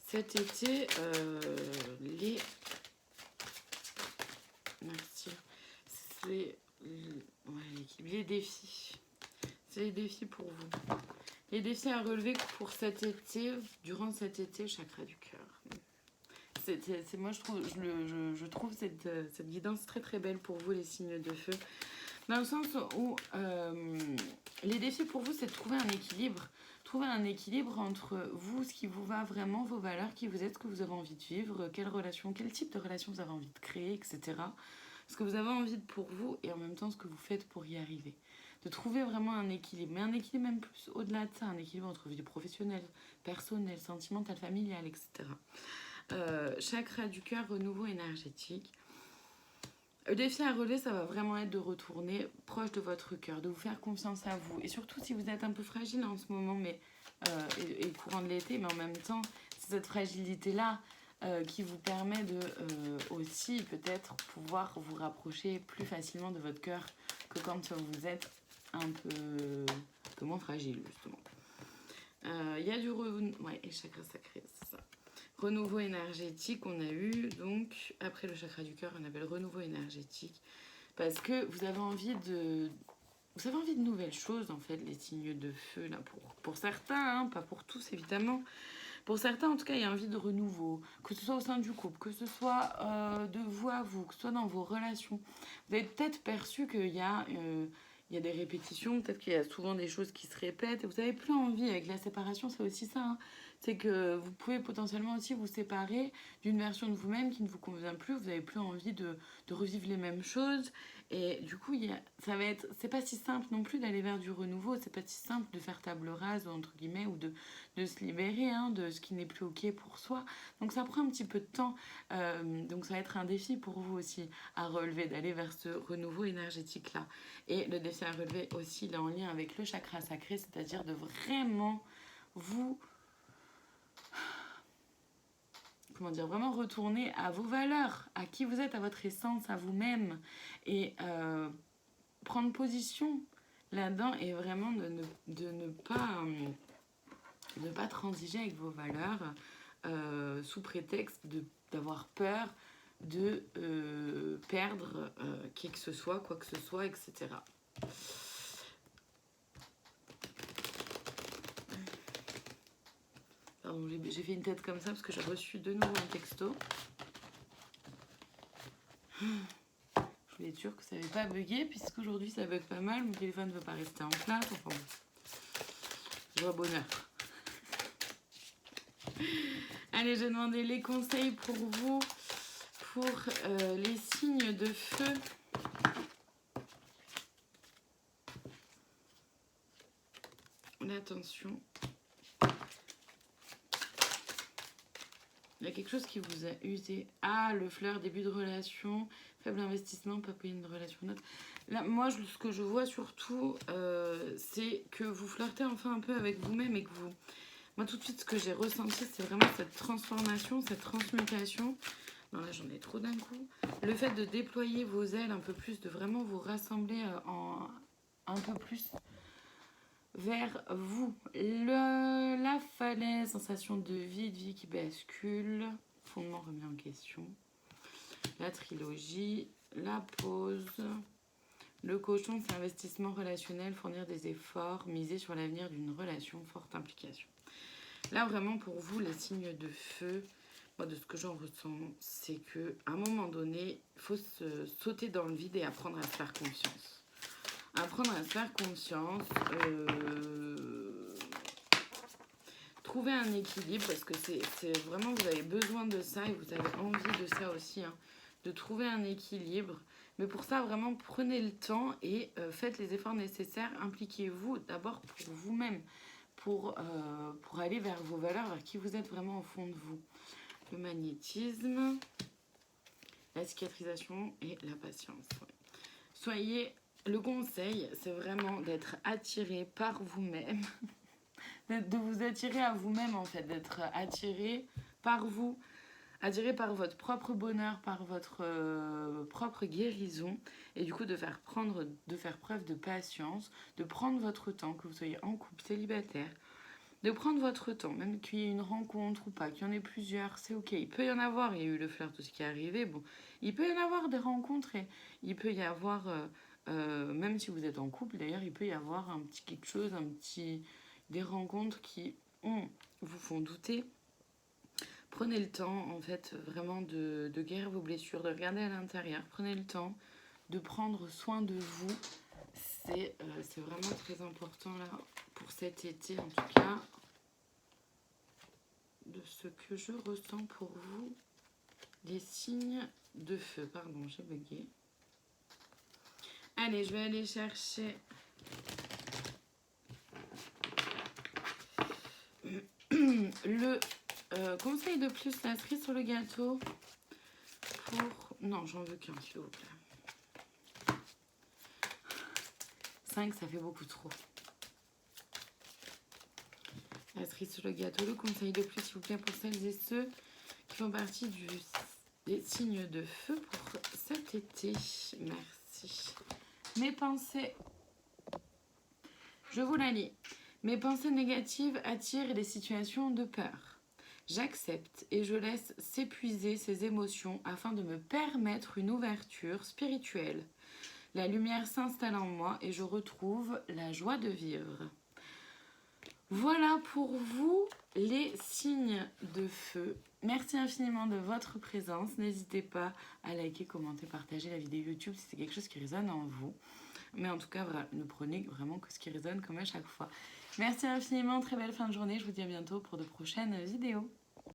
Cet été, les... Merci. C'est les défis. C'est les défis pour vous. Les défis à relever pour cet été, durant cet été, chakra du cœur. Moi, je trouve cette guidance très très belle pour vous, les signes de feu. Dans le sens où les défis pour vous, c'est de trouver un équilibre. Trouver un équilibre entre vous, ce qui vous va vraiment, vos valeurs, qui vous êtes, ce que vous avez envie de vivre, quelle relation, quel type de relation vous avez envie de créer, etc. Ce que vous avez envie de pour vous et en même temps ce que vous faites pour y arriver. De trouver vraiment un équilibre, mais un équilibre même plus au-delà de ça, un équilibre entre vie professionnelle, personnelle, sentimentale, familiale, etc. Chakra du cœur, renouveau énergétique. Le défi à relever, ça va vraiment être de retourner proche de votre cœur, de vous faire confiance à vous. Et surtout si vous êtes un peu fragile en ce moment, mais et courant de l'été, mais en même temps, c'est cette fragilité-là qui vous permet de aussi peut-être pouvoir vous rapprocher plus facilement de votre cœur que quand vous êtes un peu moins fragile, justement. Il y a du ouais, et chakra sacré, c'est ça. Renouveau énergétique, on a eu, donc, après le chakra du cœur, on appelle renouveau énergétique, parce que vous avez envie de nouvelles choses, en fait, les signes de feu, là, pour certains, hein, pas pour tous, évidemment. Pour certains, en tout cas, il y a envie de renouveau, que ce soit au sein du couple, que ce soit de vous à vous, que ce soit dans vos relations. Vous avez peut-être perçu qu'il y a... il y a des répétitions, peut-être qu'il y a souvent des choses qui se répètent. Vous n'avez plus envie, avec la séparation, c'est aussi ça. Hein. C'est que vous pouvez potentiellement aussi vous séparer d'une version de vous-même qui ne vous convient plus. Vous n'avez plus envie de revivre les mêmes choses. Et du coup, c'est pas si simple non plus d'aller vers du renouveau. C'est pas si simple de faire table rase, entre guillemets, ou de se libérer hein, de ce qui n'est plus OK pour soi. Donc ça prend un petit peu de temps. Donc ça va être un défi pour vous aussi à relever, d'aller vers ce renouveau énergétique-là. Et le défi à relever aussi, il est en lien avec le chakra sacré, c'est-à-dire de vraiment vraiment retourner à vos valeurs, à qui vous êtes, à votre essence, à vous-même, et prendre position là-dedans, et vraiment de ne pas transiger avec vos valeurs sous prétexte d'avoir peur de perdre qui que ce soit, quoi que ce soit, etc. Pardon, j'ai fait une tête comme ça parce que j'ai reçu de nouveau un texto. Je voulais être sûre que ça n'avait pas bugué, puisqu'aujourd'hui ça bug pas mal. Mon téléphone ne veut pas rester en place. Enfin bon. Je vois bonheur. Allez, j'ai demandé les conseils pour vous, pour les signes de feu. L'attention. Il y a quelque chose qui vous a usé. Ah, le fleur, début de relation, faible investissement, pas payer une relation neutre. Là, moi, ce que je vois surtout, c'est que vous flirtez enfin un peu avec vous-même et que vous... Moi, tout de suite, ce que j'ai ressenti, c'est vraiment cette transformation, cette transmutation. Non, là, j'en ai trop d'un coup. Le fait de déployer vos ailes un peu plus, de vraiment vous rassembler un peu plus vers vous. La falaise, sensation de vie qui bascule, fondement remis en question. La trilogie, la pause. Le cochon, c'est investissement relationnel, fournir des efforts, miser sur l'avenir d'une relation, forte implication. Là, vraiment, pour vous, les signes de feu, moi, de ce que j'en ressens, c'est qu'à un moment donné, il faut sauter dans le vide et apprendre à se faire confiance. Apprendre à se faire confiance, trouver un équilibre, parce que c'est vraiment, vous avez besoin de ça et vous avez envie de ça aussi, hein, de trouver un équilibre. Mais pour ça, vraiment, prenez le temps et faites les efforts nécessaires. Impliquez-vous d'abord pour vous-même, pour aller vers vos valeurs, vers qui vous êtes vraiment au fond de vous. Le magnétisme, la cicatrisation et la patience. Ouais. Soyez... Le conseil, c'est vraiment d'être attiré par vous-même, de vous attirer à vous-même en fait, d'être attiré par vous, attiré par votre propre bonheur, par votre propre guérison, et du coup de faire preuve de patience, de prendre votre temps, que vous soyez en couple, célibataire, de prendre votre temps, même qu'il y ait une rencontre ou pas, qu'il y en ait plusieurs, c'est ok. Il peut y en avoir, il y a eu le flirt, tout ce qui est arrivé, bon, il peut y en avoir des rencontres et il peut y avoir, même si vous êtes en couple d'ailleurs, il peut y avoir un petit quelque chose, des rencontres qui vous font douter. Prenez le temps, en fait, vraiment de guérir vos blessures, de regarder à l'intérieur. Prenez le temps de prendre soin de vous. C'est vraiment très important là pour cet été, en tout cas, de ce que je ressens pour vous. Les signes de feu. Pardon, j'ai bugué. Allez, je vais aller chercher le conseil de plus, la cerise sur le gâteau pour... Non, j'en veux qu'un, s'il vous plaît. 5, ça fait beaucoup trop. La cerise sur le gâteau, le conseil de plus, s'il vous plaît, pour celles et ceux qui font partie des signes de feu pour cet été. Merci. Mes pensées... Je vous la lis. Mes pensées négatives attirent les situations de peur. J'accepte et je laisse s'épuiser ces émotions afin de me permettre une ouverture spirituelle. La lumière s'installe en moi et je retrouve la joie de vivre. Voilà pour vous les signes de feu. Merci infiniment de votre présence. N'hésitez pas à liker, commenter, partager la vidéo YouTube si c'est quelque chose qui résonne en vous. Mais en tout cas, ne prenez vraiment que ce qui résonne comme à chaque fois. Merci infiniment, très belle fin de journée. Je vous dis à bientôt pour de prochaines vidéos.